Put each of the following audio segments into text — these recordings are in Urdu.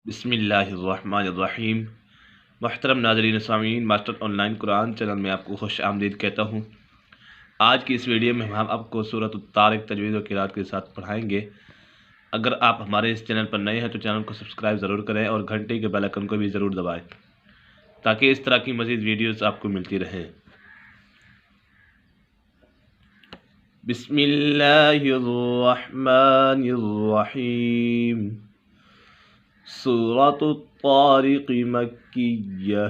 بسم اللہ الرحمن الرحیم۔ محترم ناظرین سامعین، master on line Quran channel میں آپ کو خوش آمدید کہتا ہوں۔ آج کی اس ویڈیو میں ہم آپ کو سورۃ الطارق تجوید و قرات کے ساتھ پڑھائیں گے۔ اگر آپ ہمارے اس چینل پر نئے ہیں تو چینل کو سبسکرائب ضرور کریں اور گھنٹی کے بیل آئیکن کو بھی ضرور دبائیں تاکہ اس طرح کی مزید ویڈیوز آپ کو ملتی رہیں۔ بسم اللہ الرحمن الرحیم۔ سورۃ الطارق مکیہ۔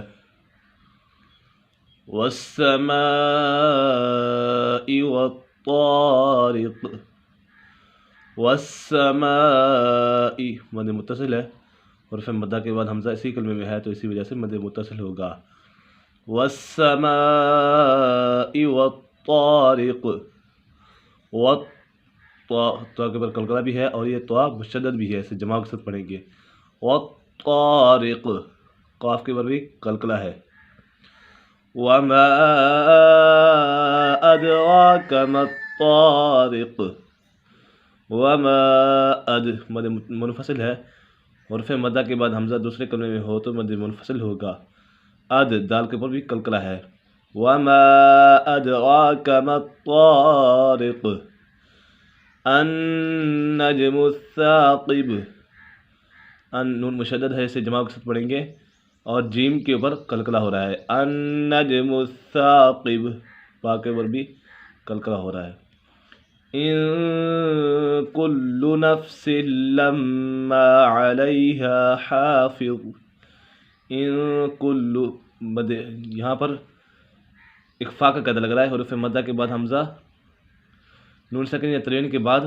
والسماء والطارق۔ والسماء مد متصل ہے، حرف مدہ کے بعد حمزہ اسی کلمے میں ہے تو اسی وجہ سے مد متصل ہوگا۔ والسماء والطارق۔ تو کے بعد قلقلہ بھی ہے اور یہ تو مشدد بھی ہے، اسے جمع کے ساتھ پڑھیں گے۔ والطارق، قاف کے بعد بھی قلقلہ ہے۔ وما ادراک ما الطارق۔ وما مد منفصل ہے، حرف مدہ کے بعد حمزہ دوسرے کلمے میں ہو تو مد منفصل ہوگا۔ دال کے اوپر بھی قلقلہ ہے۔ وما ادراک ما الطارق۔ النجم الثاقب۔ نون مشدد ہے، اسے جمع کے ساتھ پڑھیں گے اور جیم کے اوپر قلقلہ ہو رہا ہے۔ النجم الثاقب، با کے اوپر بھی قلقلہ ہو رہا ہے۔ ان کل نفس لما علیہا حافظ۔ ان کل مد، یہاں پر اخفاء کا قاعدہ لگ رہا ہے، حروف مدہ کے بعد حمزہ نون ساکن یا تنوین کے بعد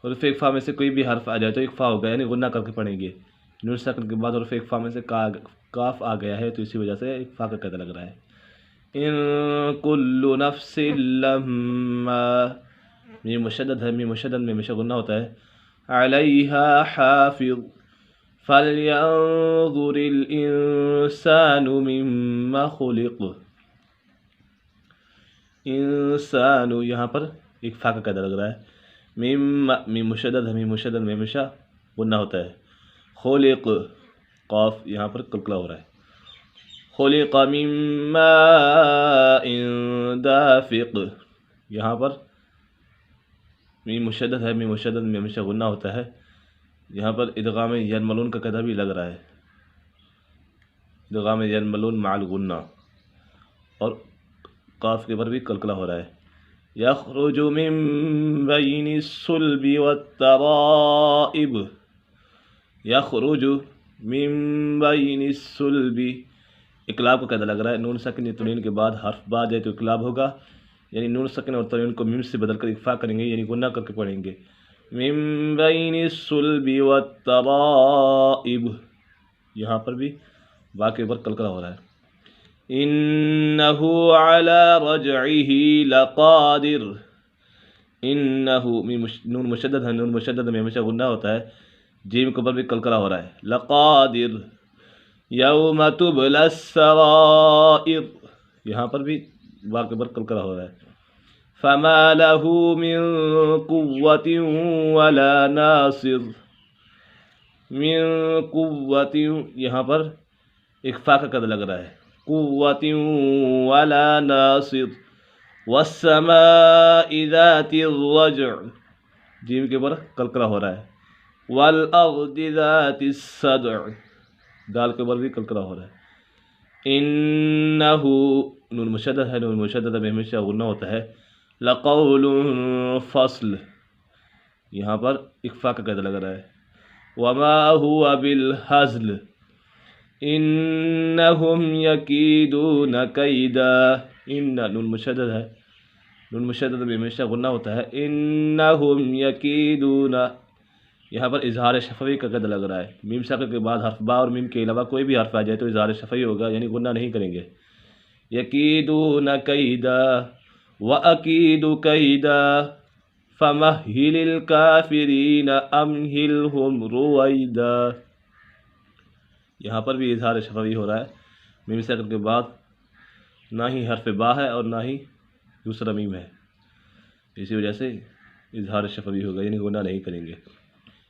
حروف اخفاء میں سے کوئی بھی حرف آ جائے تو اخفاء ہوگا، یعنی غنہ کر کے پڑھیں گے۔ نون ساکن کے بعد حروف اخفاء میں سے کاف آ گیا ہے تو اسی وجہ سے اخفاء کا قاعدہ لگ رہا ہے۔ ان کل نفس لما، میم مشدد ہے، میم مشدد میں ہمیشہ غنہ ہوتا ہے۔ علیہا حافظ۔ فلینظر الانسان مما خلق۔ انسان، یہاں پر اخفاء کا قاعدہ لگ رہا ہے۔ میم مشدد ہے، میم مشدد میں ہمیشہ غنہ ہوتا ہے۔ خلق، قاف یہاں پر قلقلہ ہو رہا ہے۔ خلق من ماء دافق، یہاں پر میم مشدد ہے، میم مشدد میں ہمیشہ غنہ ہوتا ہے۔ یہاں پر ادغام ینملون کا قاعدہ بھی لگ رہا ہے، ادغام ینملون مع الغنہ، اور قاف کے پر بھی قلقلہ ہو رہا ہے۔ یخرج من بین الصلب والترائب۔ یخرج من بین الصلب، اقلاب کا قاعدہ لگ رہا ہے۔ نون ساکن یا تنوین کے بعد حرف با جائے تو اقلاب ہوگا، یعنی نون ساکن اور تنوین کو میم سے بدل کر اخفاء کریں گے، یعنی غنہ کر کے پڑھیں گے۔ من بین الصلب والترائب، یہاں پر بھی با کے اوپر قلقلہ ہو رہا ہے۔ انہ علی رجعہ لقادر۔ انہ، نون مشدد ہے، نون مشدد میں ہمیشہ غنہ ہوتا ہے، جیم کے اوپر بھی قلقلہ ہو رہا ہے۔ لقادر۔ یوم تبلی السرائر، یہاں پر بھی با کے اوپر قلقلہ ہو رہا ہے۔ فما لہ من قوۃ ولا ناصر۔ من قوۃ، یہاں پر اخفاء کا قاعدہ لگ رہا ہے۔ قوۃ ولا ناصر۔ والسماء ذات الرجع، جیم کے اوپر قلقلہ ہو رہا ہے۔ والارض ذات الصدع، دال کے اوپر بھی قلقلہ ہو رہا ہے۔ انہ، نون مشدد ہے، نون مشدد میں ہمیشہ غنہ ہوتا ہے۔ لقول فصل، یہاں پر اخفاء کا قاعدہ لگ رہا ہے۔ وما هو بالہزل۔ انہم یکیدون کیدا۔ ان، نون مشدد ہے، نون مشدد میں ہمیشہ غنہ ہوتا ہے۔ انہم یکیدون، یہاں پر اظہار شفوی کا قاعدہ لگ رہا ہے۔ میم ساکن کے بعد حرف با اور میم کے علاوہ کوئی بھی حرف آ جائے تو اظہار شفوی ہوگا، یعنی غنہ نہیں کریں گے۔ یکیدون کیدا واکید کیدا فمہل الکافرین امہلہم رویدا، یہاں پر بھی اظہار شفوی ہو رہا ہے۔ میم ساکن کے بعد نہ ہی حرف با ہے اور نہ ہی دوسرا میم ہے، اسی وجہ سے اظہار شفوی ہوگا، یعنی غنہ نہیں کریں گے۔